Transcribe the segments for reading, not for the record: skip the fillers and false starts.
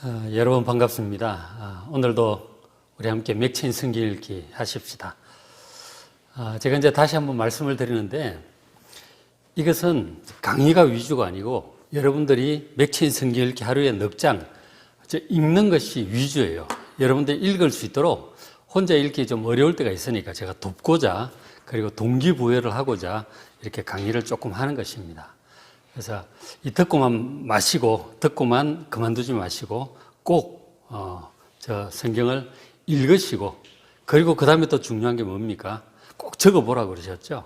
여러분 반갑습니다. 오늘도 우리 함께 맥체인 성경 읽기 하십시다. 제가 이제 다시 한번 말씀을 드리는데 이것은 강의가 위주가 아니고 여러분들이 맥체인 성경 읽기 하루에 넉 장 읽는 것이 위주예요. 여러분들이 읽을 수 있도록 혼자 읽기 좀 어려울 때가 있으니까 제가 돕고자 그리고 동기부여를 하고자 이렇게 강의를 조금 하는 것입니다. 그래서 이 듣고만 마시고 듣고만 그만두지 마시고 꼭 저 성경을 읽으시고 그리고 그 다음에 또 중요한 게 뭡니까? 꼭 적어보라고 그러셨죠.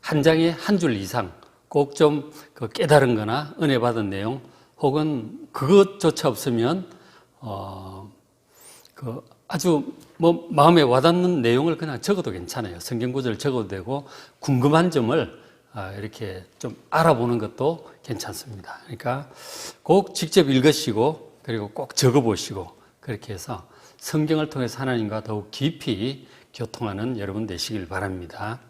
한 장에 한 줄 이상 꼭 좀 깨달은 거나 은혜 받은 내용 혹은 그것조차 없으면 아주 마음에 와닿는 내용을 그냥 적어도 괜찮아요. 성경 구절을 적어도 되고 궁금한 점을 이렇게 좀 알아보는 것도 괜찮습니다. 그러니까 꼭 직접 읽으시고 그리고 꼭 적어보시고 그렇게 해서 성경을 통해서 하나님과 더욱 깊이 교통하는 여러분 되시길 바랍니다.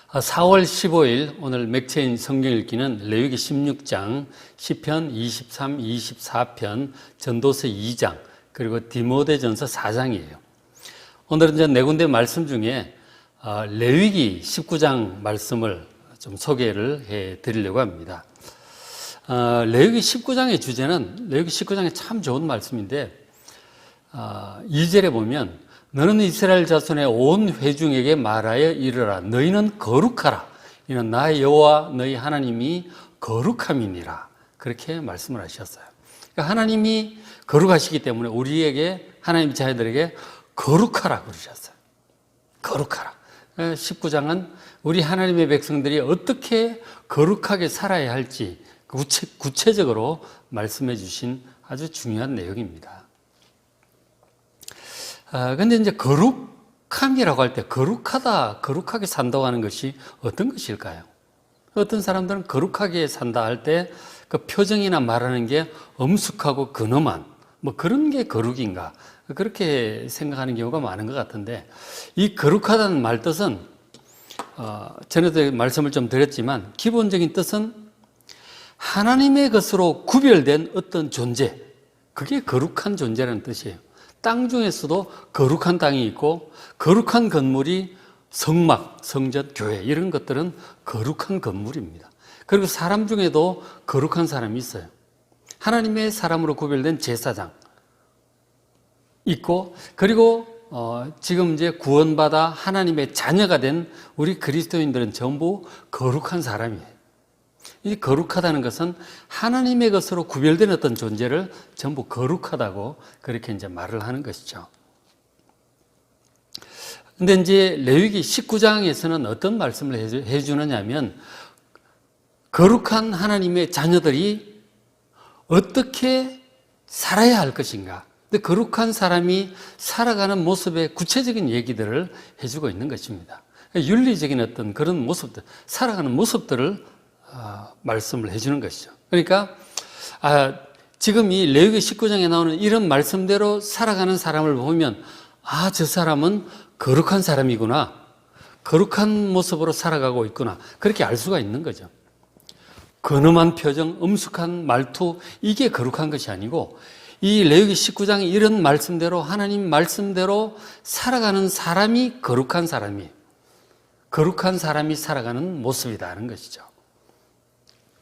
4월 15일 오늘 맥체인 성경 읽기는 레위기 16장, 시편 23, 24편, 전도서 2장, 그리고 디모데전서 4장이에요. 오늘은 이제 네 군데 말씀 중에 레위기 19장 말씀을 좀 소개를 해 드리려고 합니다. 레위기 19장의 주제는 레위기 19장에 참 좋은 말씀인데 2절에 보면 너는 이스라엘 자손의 온 회중에게 말하여 이르라 너희는 거룩하라 이는 나의 여호와 너희 하나님이 거룩함이니라 그렇게 말씀을 하셨어요. 그러니까 하나님이 거룩하시기 때문에 우리에게 하나님 자녀들에게 거룩하라 그러셨어요. 거룩하라. 19장은 우리 하나님의 백성들이 어떻게 거룩하게 살아야 할지 구체적으로 말씀해 주신 아주 중요한 내용입니다. 근데 이제 거룩함이라고 할 때 거룩하다, 거룩하게 산다고 하는 것이 어떤 것일까요? 어떤 사람들은 거룩하게 산다 할 때 그 표정이나 말하는 게 엄숙하고 근엄한 그런 게 거룩인가 그렇게 생각하는 경우가 많은 것 같은데 이 거룩하다는 말 뜻은 전에도 말씀을 좀 드렸지만 기본적인 뜻은 하나님의 것으로 구별된 어떤 존재 그게 거룩한 존재라는 뜻이에요. 땅 중에서도 거룩한 땅이 있고 거룩한 건물이 성막, 성전, 교회 이런 것들은 거룩한 건물입니다. 그리고 사람 중에도 거룩한 사람이 있어요. 하나님의 사람으로 구별된 제사장 있고 그리고 지금 이제 구원받아 하나님의 자녀가 된 우리 그리스도인들은 전부 거룩한 사람이에요. 이 거룩하다는 것은 하나님의 것으로 구별된 어떤 존재를 전부 거룩하다고 그렇게 이제 말을 하는 것이죠. 근데 이제 레위기 19장에서는 어떤 말씀을 해주느냐 하면 거룩한 하나님의 자녀들이 어떻게 살아야 할 것인가. 근데 거룩한 사람이 살아가는 모습의 구체적인 얘기들을 해주고 있는 것입니다. 윤리적인 어떤 그런 모습들, 살아가는 모습들을 말씀을 해주는 것이죠. 그러니까 지금 이 레위기 19장에 나오는 이런 말씀대로 살아가는 사람을 보면 저 사람은 거룩한 사람이구나. 거룩한 모습으로 살아가고 있구나. 그렇게 알 수가 있는 거죠. 근엄한 표정, 엄숙한 말투 이게 거룩한 것이 아니고 이 레위기 19장이 이런 말씀대로 하나님 말씀대로 살아가는 사람이 거룩한 사람이에요. 거룩한 사람이 살아가는 모습이라는 것이죠.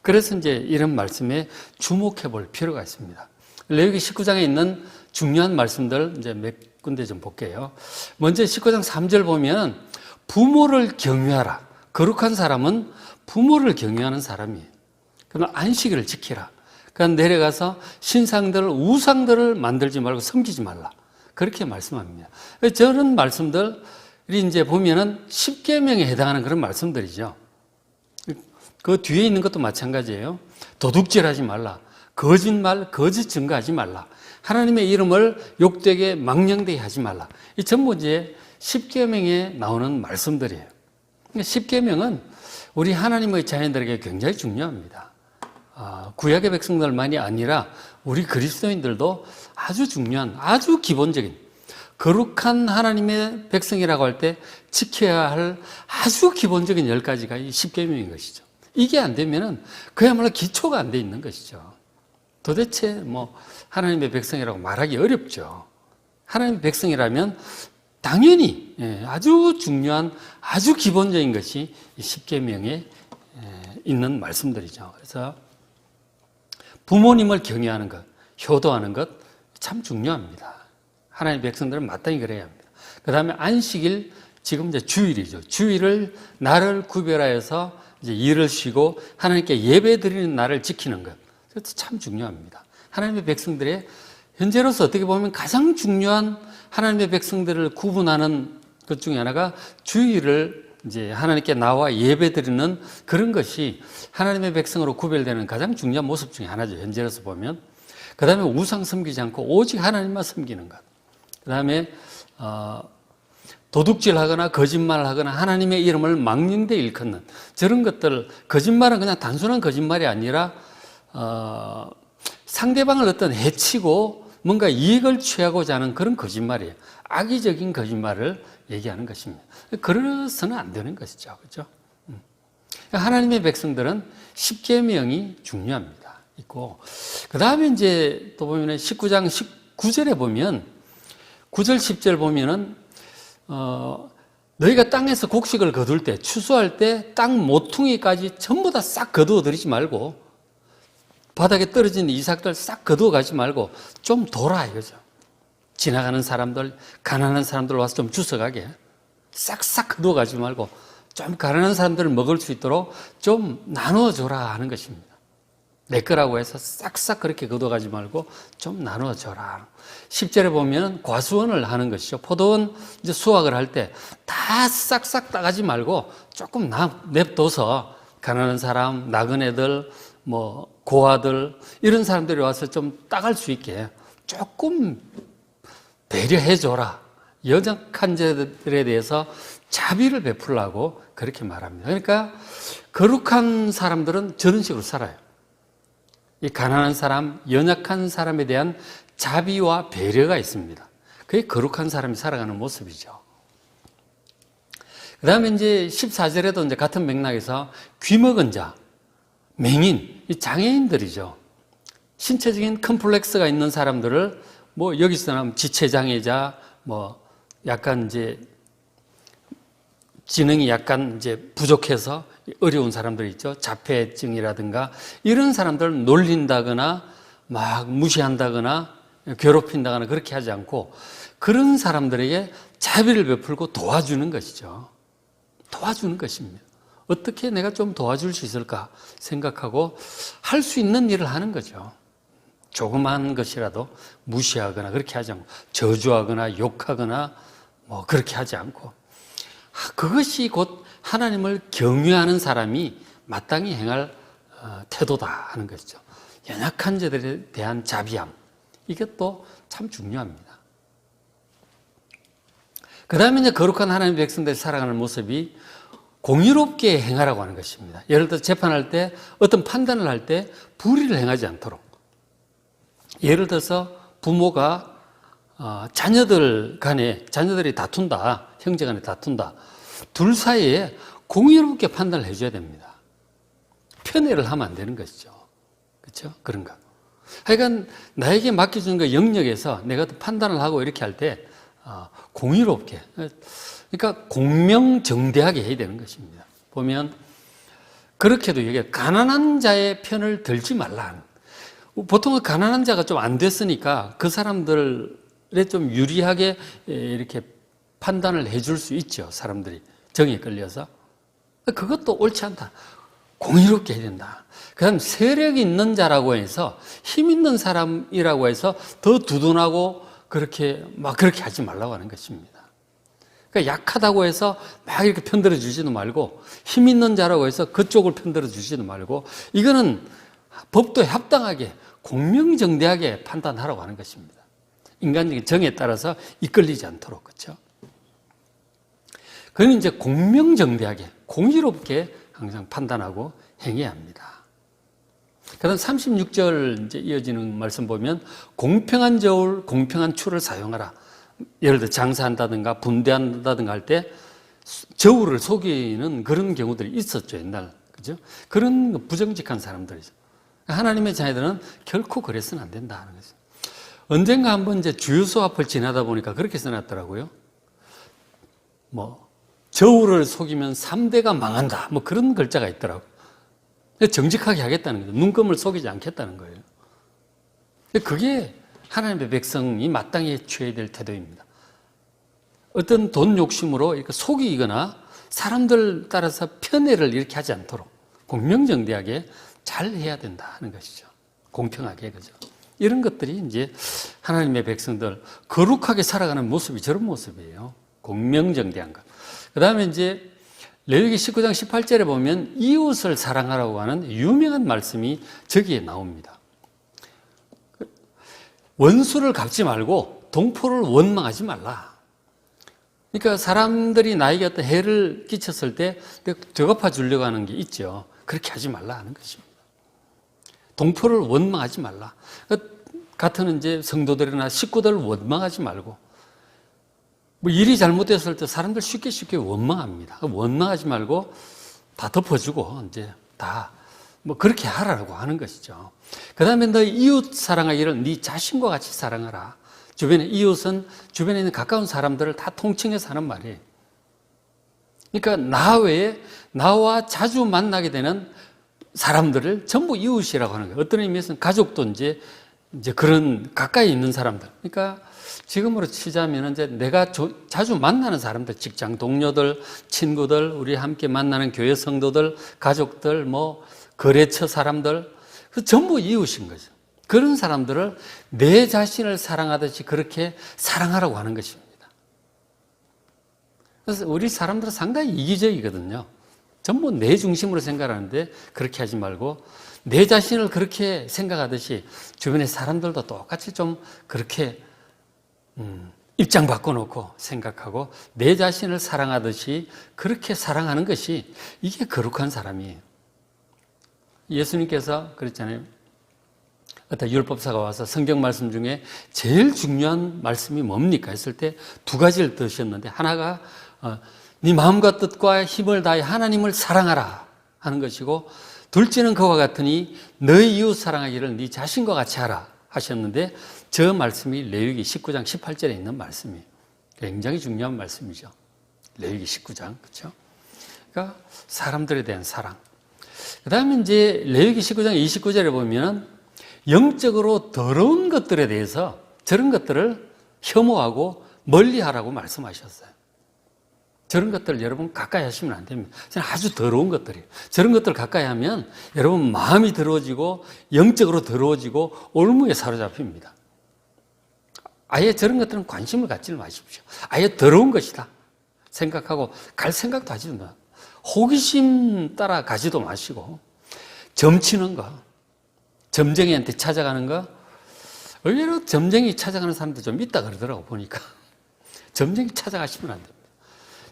그래서 이제 이런 말씀에 주목해 볼 필요가 있습니다. 레위기 19장에 있는 중요한 말씀들 이제 몇 군데 좀 볼게요. 먼저 19장 3절 보면 부모를 경유하라. 거룩한 사람은 부모를 경유하는 사람이에요. 그러면 안식일을 지키라. 그러니까 내려가서 신상들, 우상들을 만들지 말고 섬기지 말라. 그렇게 말씀합니다. 저런 말씀들이 이제 보면은 10계명에 해당하는 그런 말씀들이죠. 그 뒤에 있는 것도 마찬가지예요. 도둑질하지 말라. 거짓말, 거짓 증거하지 말라. 하나님의 이름을 욕되게 망령되게 하지 말라. 이 전부 이제 10계명에 나오는 말씀들이에요. 10계명은 우리 하나님의 자녀들에게 굉장히 중요합니다. 구약의 백성들만이 아니라 우리 그리스도인들도 아주 중요한, 아주 기본적인 거룩한 하나님의 백성이라고 할 때 지켜야 할 아주 기본적인 10가지가 이 10계명인 것이죠. 이게 안 되면은 그야말로 기초가 안 돼 있는 것이죠. 도대체 뭐 하나님의 백성이라고 말하기 어렵죠. 하나님의 백성이라면 당연히 아주 중요한 아주 기본적인 것이 십계명에 있는 말씀들이죠. 그래서 부모님을 경외하는 것, 효도하는 것 참 중요합니다. 하나님의 백성들은 마땅히 그래야 합니다. 그 다음에 안식일, 지금 이제 주일이죠. 주일을 날을 구별하여서 이제 일을 쉬고 하나님께 예배 드리는 날을 지키는 것. 그것도 참 중요합니다. 하나님의 백성들의 현재로서 어떻게 보면 가장 중요한 하나님의 백성들을 구분하는 것 중에 하나가 주일을 이제 하나님께 나와 예배 드리는 그런 것이 하나님의 백성으로 구별되는 가장 중요한 모습 중에 하나죠. 현재로서 보면. 그 다음에 우상 섬기지 않고 오직 하나님만 섬기는 것. 그 다음에 도둑질하거나 거짓말을 하거나 하나님의 이름을 망령되이 일컫는 저런 것들, 거짓말은 그냥 단순한 거짓말이 아니라 상대방을 어떤 해치고 뭔가 이익을 취하고자 하는 그런 거짓말이에요. 악의적인 거짓말을 얘기하는 것입니다. 그래서는 안 되는 것이죠. 그렇죠? 하나님의 백성들은 십계명이 중요합니다. 있고, 그 다음에 이제 또 보면 19장 19절에 보면 9절 10절 보면은 너희가 땅에서 곡식을 거둘 때, 추수할 때 땅 모퉁이까지 전부 다 싹 거두어 들이지 말고 바닥에 떨어진 이삭들 싹 거두어 가지 말고 좀 둬라 이거죠. 지나가는 사람들, 가난한 사람들 와서 좀 주워가게 싹싹 거두어 가지 말고 좀 가난한 사람들을 먹을 수 있도록 좀 나누어 줘라 하는 것입니다. 내 거라고 해서 싹싹 그렇게 거둬가지 말고 좀 나누어 줘라. 10절에 보면 과수원을 하는 것이죠. 포도원 이제 수확을 할 때 다 싹싹 따가지 말고 조금 냅둬서 가난한 사람, 나그네들, 뭐 고아들 이런 사람들이 와서 좀 따갈 수 있게 조금 배려해 줘라. 연약한 자들에 대해서 자비를 베풀라고 그렇게 말합니다. 그러니까 거룩한 사람들은 저런 식으로 살아요. 이 가난한 사람, 연약한 사람에 대한 자비와 배려가 있습니다. 그게 거룩한 사람이 살아가는 모습이죠. 그 다음에 이제 14절에도 이제 같은 맥락에서 귀먹은 자, 맹인, 이 장애인들이죠. 신체적인 컴플렉스가 있는 사람들을 뭐 여기서는 지체장애자, 뭐 약간 이제 지능이 약간 이제 부족해서 어려운 사람들 있죠. 자폐증이라든가 이런 사람들을 놀린다거나 막 무시한다거나 괴롭힌다거나 그렇게 하지 않고 그런 사람들에게 자비를 베풀고 도와주는 것이죠. 도와주는 것입니다. 어떻게 내가 좀 도와줄 수 있을까 생각하고 할 수 있는 일을 하는 거죠. 조그마한 것이라도 무시하거나 그렇게 하지 않고 저주하거나 욕하거나 뭐 그렇게 하지 않고 그것이 곧 하나님을 경외하는 사람이 마땅히 행할 태도다 하는 것이죠. 연약한 자들에 대한 자비함, 이것도 참 중요합니다. 그 다음에 이제 거룩한 하나님의 백성들이 살아가는 모습이 공의롭게 행하라고 하는 것입니다. 예를 들어 재판할 때 어떤 판단을 할 때 불의를 행하지 않도록. 예를 들어서 부모가 자녀들이 다툰다, 형제 간에 다툰다. 둘 사이에 공의롭게 판단을 해줘야 됩니다. 편애를 하면 안 되는 것이죠. 그렇죠? 그런 거. 하여간 나에게 맡겨준 그 영역에서 내가 판단을 하고 이렇게 할 때 공의롭게, 그러니까 공명정대하게 해야 되는 것입니다. 보면 그렇게도 얘기해요. 가난한 자의 편을 들지 말라. 보통은 가난한 자가 좀 안 됐으니까 그 사람들에 좀 유리하게 이렇게 판단을 해줄 수 있죠. 사람들이 정에 끌려서. 그것도 옳지 않다. 공의롭게 해야 된다. 그 다음 세력이 있는 자라고 해서 힘 있는 사람이라고 해서 더 두둔하고 그렇게 하지 말라고 하는 것입니다. 그러니까 약하다고 해서 막 이렇게 편들어 주지도 말고 힘 있는 자라고 해서 그쪽을 편들어 주지도 말고 이거는 법도에 합당하게 공명정대하게 판단하라고 하는 것입니다. 인간적인 정에 따라서 이끌리지 않도록. 그렇죠? 그는 이제 공명정대하게 공의롭게 항상 판단하고 행해야 합니다. 그 다음 36절 이제 이어지는 말씀 보면 공평한 저울, 공평한 추를 사용하라. 예를 들어 장사한다든가 분대한다든가 할 때 저울을 속이는 그런 경우들이 있었죠, 옛날. 그죠? 그런 부정직한 사람들이죠. 하나님의 자녀들은 결코 그래서는 안 된다 하는 거죠. 언젠가 한번 이제 주유소 앞을 지나다 보니까 그렇게 써놨더라고요. 저울을 속이면 3대가 망한다. 그런 글자가 있더라고요. 정직하게 하겠다는 거죠. 눈금을 속이지 않겠다는 거예요. 그게 하나님의 백성이 마땅히 취해야 될 태도입니다. 어떤 돈 욕심으로 이렇게 속이거나 사람들 따라서 편애를 이렇게 하지 않도록 공명정대하게 잘 해야 된다 하는 것이죠. 공평하게, 그죠? 이런 것들이 이제 하나님의 백성들 거룩하게 살아가는 모습이 저런 모습이에요. 공명정대한 것. 그 다음에 이제 레위기 19장 18절에 보면 이웃을 사랑하라고 하는 유명한 말씀이 저기에 나옵니다. 원수를 갚지 말고 동포를 원망하지 말라. 그러니까 사람들이 나에게 어떤 해를 끼쳤을 때 되갚아 주려고 하는 게 있죠. 그렇게 하지 말라 하는 것입니다. 동포를 원망하지 말라. 같은 이제 성도들이나 식구들을 원망하지 말고, 일이 잘못됐을 때 사람들 쉽게 원망합니다. 원망하지 말고 다 덮어주고 이제 다 그렇게 하라고 하는 것이죠. 그 다음에 너 이웃 사랑하기를 네 자신과 같이 사랑하라. 주변에 이웃은 주변에 있는 가까운 사람들을 다 통칭해서 하는 말이에요. 그러니까 나 외에 나와 자주 만나게 되는 사람들을 전부 이웃이라고 하는 거예요. 어떤 의미에서는 가족도 이제 그런 가까이 있는 사람들. 그러니까 지금으로 치자면 이제 내가 자주 만나는 사람들, 직장 동료들, 친구들, 우리 함께 만나는 교회 성도들, 가족들, 거래처 사람들, 전부 이웃인 거죠. 그런 사람들을 내 자신을 사랑하듯이 그렇게 사랑하라고 하는 것입니다. 그래서 우리 사람들은 상당히 이기적이거든요. 전부 내 중심으로 생각하는데 그렇게 하지 말고 내 자신을 그렇게 생각하듯이 주변의 사람들도 똑같이 좀 그렇게 입장 바꿔놓고 생각하고 내 자신을 사랑하듯이 그렇게 사랑하는 것이 이게 거룩한 사람이에요. 예수님께서 그랬잖아요. 어떤 율법사가 와서 성경 말씀 중에 제일 중요한 말씀이 뭡니까 했을 때 두 가지를 드셨는데, 하나가 네 마음과 뜻과 힘을 다해 하나님을 사랑하라 하는 것이고, 둘째는 그와 같으니 너의 이웃 사랑하기를 네 자신과 같이 하라 하셨는데, 저 말씀이 레위기 19장 18절에 있는 말씀이에요. 굉장히 중요한 말씀이죠. 레위기 19장, 그렇죠? 그러니까 사람들에 대한 사랑. 그 다음에 이제 레위기 19장 29절에 보면 영적으로 더러운 것들에 대해서 저런 것들을 혐오하고 멀리하라고 말씀하셨어요. 저런 것들을 여러분 가까이 하시면 안 됩니다. 아주 더러운 것들이에요. 저런 것들을 가까이 하면 여러분 마음이 더러워지고 영적으로 더러워지고 올무에 사로잡힙니다. 아예 저런 것들은 관심을 갖지는 마십시오. 아예 더러운 것이다 생각하고 갈 생각도 하지 마. 호기심 따라 가지도 마시고, 점치는 거, 점쟁이한테 찾아가는 거, 의외로 점쟁이 찾아가는 사람도 좀 있다 그러더라고 보니까. 점쟁이 찾아가시면 안 됩니다.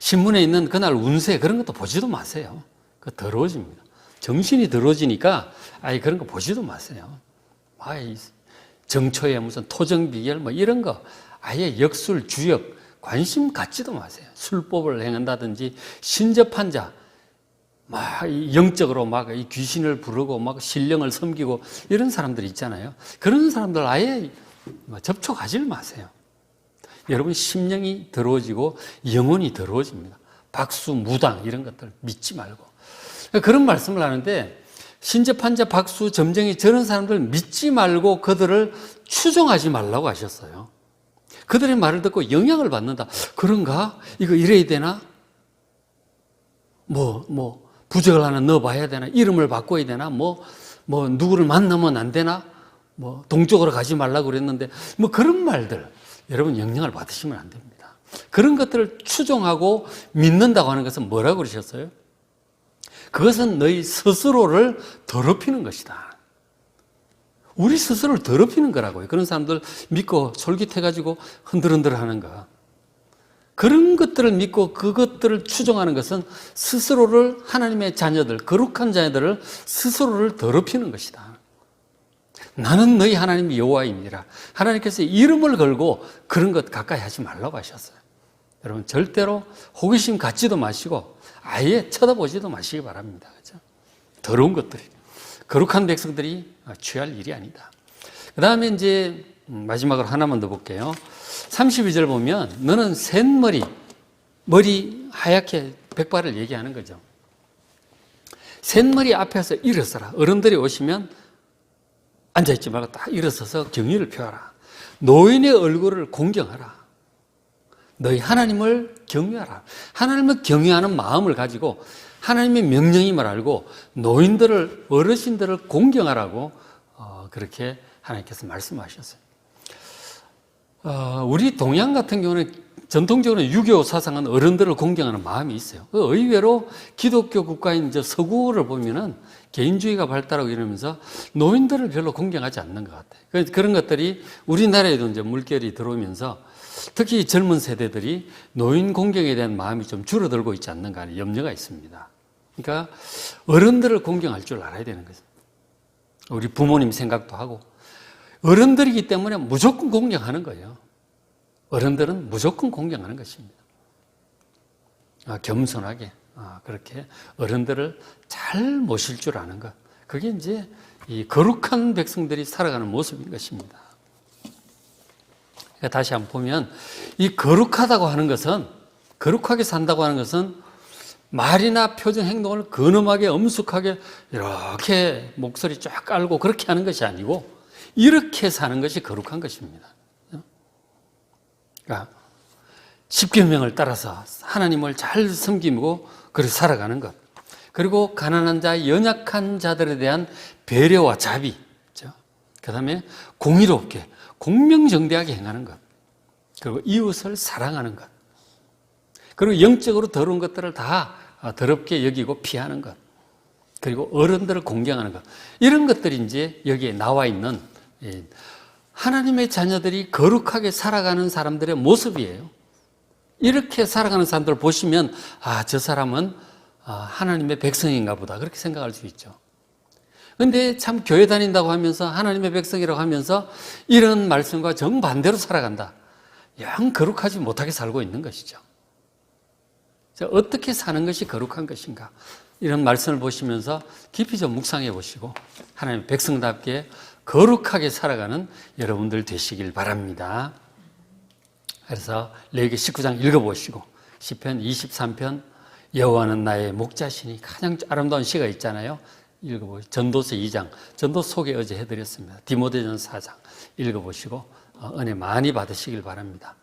신문에 있는 그날 운세 그런 것도 보지도 마세요. 그거 더러워집니다. 정신이 더러워지니까 아예 그런 거 보지도 마세요. 정초에 무슨 토정비결 이런 거 아예 역술 주역 관심 갖지도 마세요. 술법을 행한다든지 신접한 자 영적으로 이 귀신을 부르고 신령을 섬기고 이런 사람들 있잖아요. 그런 사람들 아예 접촉하지 마세요. 여러분 심령이 더러워지고 영혼이 더러워집니다. 박수, 무당 이런 것들 믿지 말고. 그런 말씀을 하는데, 신접한 자, 박수, 점쟁이 저런 사람들 믿지 말고 그들을 추종하지 말라고 하셨어요. 그들의 말을 듣고 영향을 받는다. 그런가? 이거 이래야 되나? 부적을 하나 넣어봐야 되나? 이름을 바꿔야 되나? 누구를 만나면 안 되나? 동쪽으로 가지 말라고 그랬는데, 그런 말들. 여러분 영향을 받으시면 안 됩니다. 그런 것들을 추종하고 믿는다고 하는 것은 뭐라고 그러셨어요? 그것은 너희 스스로를 더럽히는 것이다. 우리 스스로를 더럽히는 거라고요. 그런 사람들 믿고 솔깃해가지고 흔들흔들 하는 거. 그런 것들을 믿고 그것들을 추종하는 것은 스스로를, 하나님의 자녀들, 거룩한 자녀들을 스스로를 더럽히는 것이다. 나는 너희 하나님 여호와입니다. 하나님께서 이름을 걸고 그런 것 가까이 하지 말라고 하셨어요. 여러분 절대로 호기심 갖지도 마시고 아예 쳐다보지도 마시기 바랍니다. 그렇죠? 더러운 것들이. 거룩한 백성들이 취할 일이 아니다. 그 다음에 이제 마지막으로 하나만 더 볼게요. 32절 보면 너는 샌머리, 머리 하얗게 백발을 얘기하는 거죠. 샌머리 앞에서 일어서라. 어른들이 오시면 앉아있지 말고 딱 일어서서 경의를 표하라. 노인의 얼굴을 공경하라. 너희 하나님을 경외하라. 하나님을 경외하는 마음을 가지고 하나님의 명령임을 알고 노인들을, 어르신들을 공경하라고 그렇게 하나님께서 말씀하셨어요. 우리 동양 같은 경우는 전통적으로 유교 사상은 어른들을 공경하는 마음이 있어요. 의외로 기독교 국가인 서구를 보면은 개인주의가 발달하고 이러면서 노인들을 별로 공경하지 않는 것 같아요. 그런 것들이 우리나라에도 이제 물결이 들어오면서 특히 젊은 세대들이 노인 공경에 대한 마음이 좀 줄어들고 있지 않는가 하는 염려가 있습니다. 그러니까 어른들을 공경할 줄 알아야 되는 거죠. 우리 부모님 생각도 하고 어른들이기 때문에 무조건 공경하는 거예요. 어른들은 무조건 공경하는 것입니다. 겸손하게 그렇게 어른들을 잘 모실 줄 아는 것. 그게 이제 이 거룩한 백성들이 살아가는 모습인 것입니다. 그러니까 다시 한번 보면 이 거룩하다고 하는 것은, 거룩하게 산다고 하는 것은 말이나 표정, 행동을 근엄하게 엄숙하게 이렇게 목소리 쫙 깔고 그렇게 하는 것이 아니고 이렇게 사는 것이 거룩한 것입니다. 그러니까 십계명을 따라서 하나님을 잘 섬기고 그렇게 살아가는 것. 그리고 가난한 자, 연약한 자들에 대한 배려와 자비. 그 다음에 공의롭게, 공명정대하게 행하는 것. 그리고 이웃을 사랑하는 것. 그리고 영적으로 더러운 것들을 다 더럽게 여기고 피하는 것. 그리고 어른들을 공경하는 것. 이런 것들이 이제 여기에 나와 있는 하나님의 자녀들이 거룩하게 살아가는 사람들의 모습이에요. 이렇게 살아가는 사람들을 보시면 저 사람은 하나님의 백성인가 보다 그렇게 생각할 수 있죠. 그런데 참 교회 다닌다고 하면서 하나님의 백성이라고 하면서 이런 말씀과 정반대로 살아간다. 영 거룩하지 못하게 살고 있는 것이죠. 어떻게 사는 것이 거룩한 것인가? 이런 말씀을 보시면서 깊이 좀 묵상해 보시고 하나님의 백성답게 거룩하게 살아가는 여러분들 되시길 바랍니다. 그래서 레위기 19장 읽어보시고 시편 23편 여호와는 나의 목자시니 가장 아름다운 시가 있잖아요. 읽어보시고 전도서 2장 전도 소개 어제 해드렸습니다. 디모데전서 4장 읽어보시고 은혜 많이 받으시길 바랍니다.